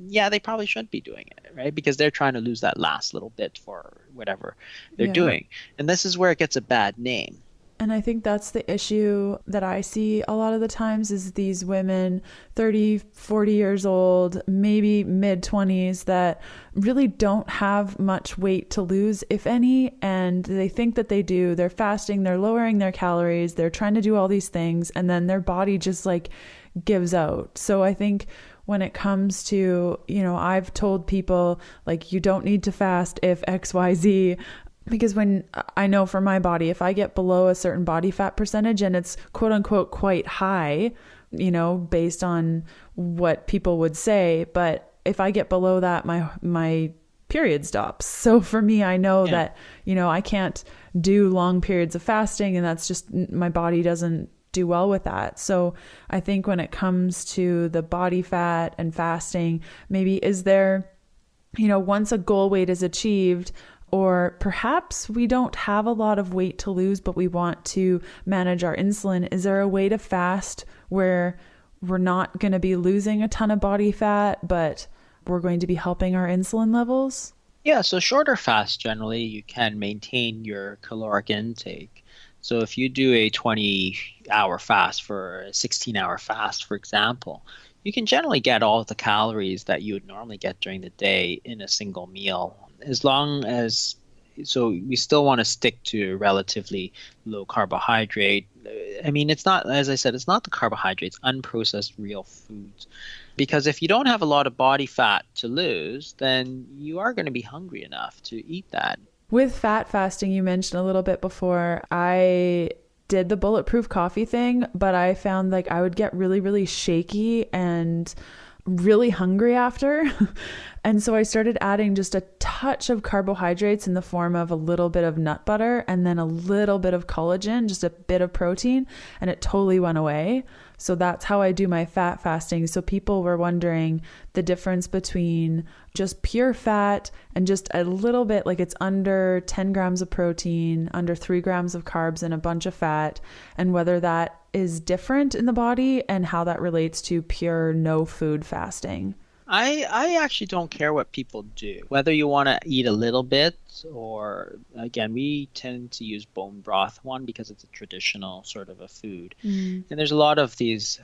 yeah, they probably shouldn't be doing it, right? Because they're trying to lose that last little bit for whatever they're Yeah. doing. And this is where it gets a bad name. And I think that's the issue that I see a lot of the times is these women, 30, 40 years old, maybe mid 20s, that really don't have much weight to lose, if any. And they think that they do. They're fasting, they're lowering their calories, they're trying to do all these things. And then their body just like gives out. So I think when it comes to, I've told people like, you don't need to fast if XYZ, because when I know for my body, if I get below a certain body fat percentage and it's quote unquote quite high, based on what people would say, but if I get below that, my period stops. So for me, I know Yeah. that, I can't do long periods of fasting, and that's just, my body doesn't do well with that. So I think when it comes to the body fat and fasting, maybe is there, once a goal weight is achieved, or perhaps we don't have a lot of weight to lose, but we want to manage our insulin, is there a way to fast where we're not going to be losing a ton of body fat, but we're going to be helping our insulin levels? Yeah, so shorter fasts generally you can maintain your caloric intake. So if you do a 20-hour fast for a 16-hour fast, for example, you can generally get all of the calories that you would normally get during the day in a single meal, as long as so we still want to stick to relatively low carbohydrate. I mean, it's not, as I said, it's not the carbohydrates, unprocessed real foods. Because if you don't have a lot of body fat to lose, then you are going to be hungry enough to eat that. With fat fasting, you mentioned a little bit before, I did the bulletproof coffee thing, but I found like I would get really, really shaky and really hungry after. And so I started adding just a touch of carbohydrates in the form of a little bit of nut butter and then a little bit of collagen, just a bit of protein, and it totally went away. So that's how I do my fat fasting. So people were wondering the difference between just pure fat and just a little bit, like it's under 10 grams of protein, under 3 grams of carbs, and a bunch of fat, and whether that is different in the body and how that relates to pure no food fasting. I actually don't care what people do, whether you want to eat a little bit or, again, we tend to use bone broth one because it's a traditional sort of a food. Mm. And there's a lot of these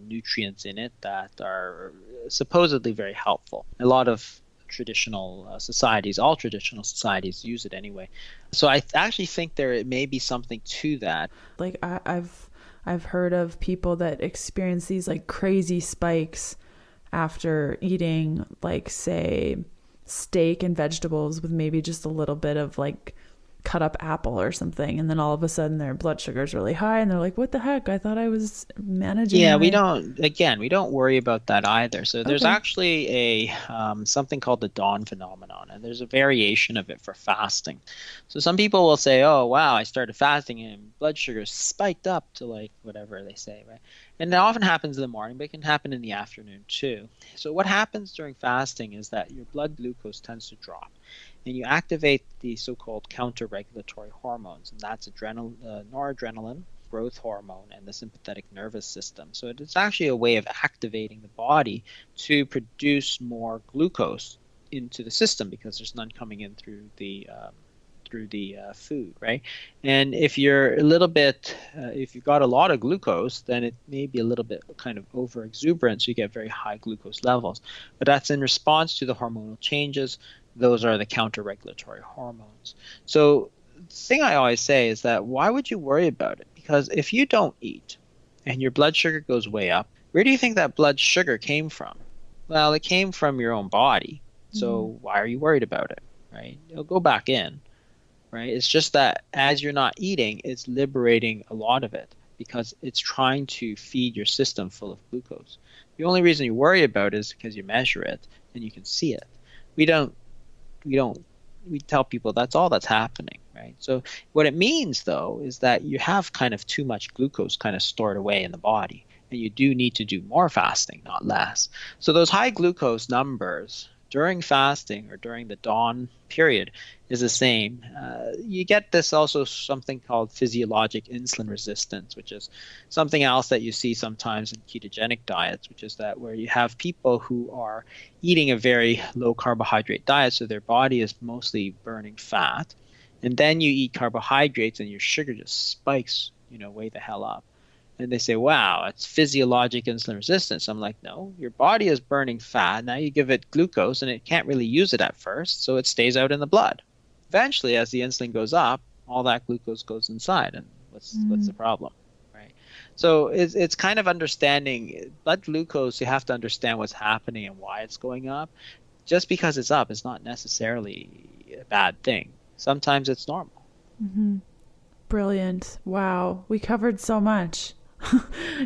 nutrients in it that are supposedly very helpful. A lot of traditional societies, all traditional societies use it anyway. So I actually think there may be something to that. Like I've heard of people that experience these like crazy spikes after eating, like, say, steak and vegetables with maybe just a little bit of like cut up apple or something, and then all of a sudden their blood sugar is really high and they're like, what the heck, I thought I was managing Yeah, my... we don't worry about that either. So there's Okay. actually a something called the dawn phenomenon, and there's a variation of it for fasting. So some people will say, "Oh, wow, I started fasting and blood sugar spiked up to like whatever they say, right?" And it often happens in the morning, but it can happen in the afternoon too. So what happens during fasting is that your blood glucose tends to drop. and you activate the so-called counter-regulatory hormones, and that's noradrenaline, growth hormone, and the sympathetic nervous system. So it's actually a way of activating the body to produce more glucose into the system because there's none coming in through the food, right? And if you're if you've got a lot of glucose, then it may be a little bit kind of over exuberant, so you get very high glucose levels. But that's in response to the hormonal changes. Those are the counter-regulatory hormones. So the thing I always say is that why would you worry about it? Because if you don't eat and your blood sugar goes way up, where do you think that blood sugar came from? Well, it came from your own body. So why are you worried about it, right? It'll go back in. Right? It's just that as you're not eating, it's liberating a lot of it because it's trying to feed your system full of glucose. The only reason you worry about it is because you measure it and you can see it. We tell people that's all that's happening, right? So what it means though is that you have kind of too much glucose kind of stored away in the body, and you do need to do more fasting, not less. So those high glucose numbers during fasting or during the dawn period is the same. You get this also something called physiologic insulin resistance, which is something else that you see sometimes in ketogenic diets, which is that where you have people who are eating a very low carbohydrate diet, so their body is mostly burning fat, and then you eat carbohydrates and your sugar just spikes, way the hell up. And they say, wow, it's physiologic insulin resistance. I'm like, no, your body is burning fat. Now you give it glucose and it can't really use it at first, so it stays out in the blood. Eventually, as the insulin goes up, all that glucose goes inside. And what's the problem, right? So it's kind of understanding blood glucose. You have to understand what's happening and why it's going up. Just because it's up is not necessarily a bad thing. Sometimes it's normal. Mm-hmm. Brilliant. Wow. We covered so much.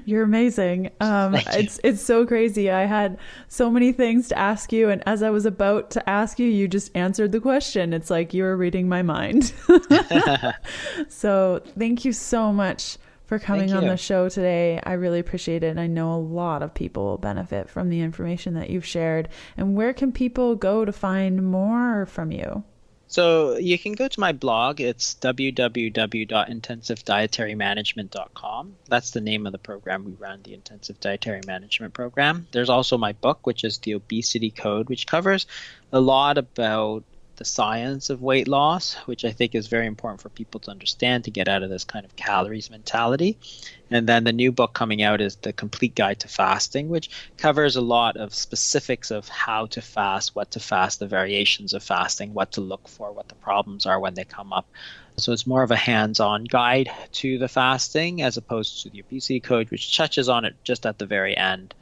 You're amazing. It's so crazy. I had so many things to ask you, and as I was about to ask you, you just answered the question. It's like you were reading my mind. So thank you so much for coming on the show today. I really appreciate it. And I know a lot of people will benefit from the information that you've shared. And where can people go to find more from you? So you can go to my blog. It's www.intensivedietarymanagement.com. That's the name of the program we run, the Intensive Dietary Management Program. There's also my book, which is The Obesity Code, which covers a lot about the science of weight loss, which I think is very important for people to understand to get out of this kind of calories mentality. And then the new book coming out is The Complete Guide to Fasting, which covers a lot of specifics of how to fast, what to fast, the variations of fasting, what to look for, what the problems are when they come up. So it's more of a hands-on guide to the fasting as opposed to the Obesity Code, which touches on it just at the very end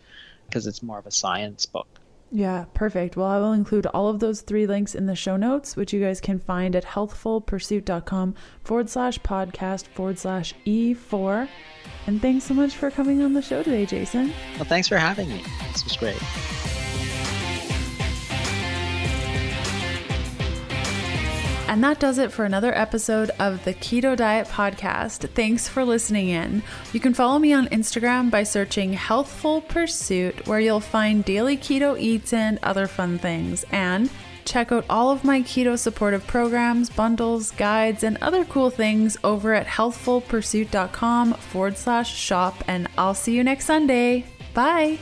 because it's more of a science book. Yeah, perfect. Well, I will include all of those 3 links in the show notes, which you guys can find at healthfulpursuit.com/podcast/E4. And thanks so much for coming on the show today, Jason. Well, thanks for having me. This was great. And that does it for another episode of the Keto Diet Podcast. Thanks for listening in. You can follow me on Instagram by searching Healthful Pursuit, where you'll find daily keto eats and other fun things. And check out all of my keto supportive programs, bundles, guides, and other cool things over at healthfulpursuit.com/shop. And I'll see you next Sunday. Bye.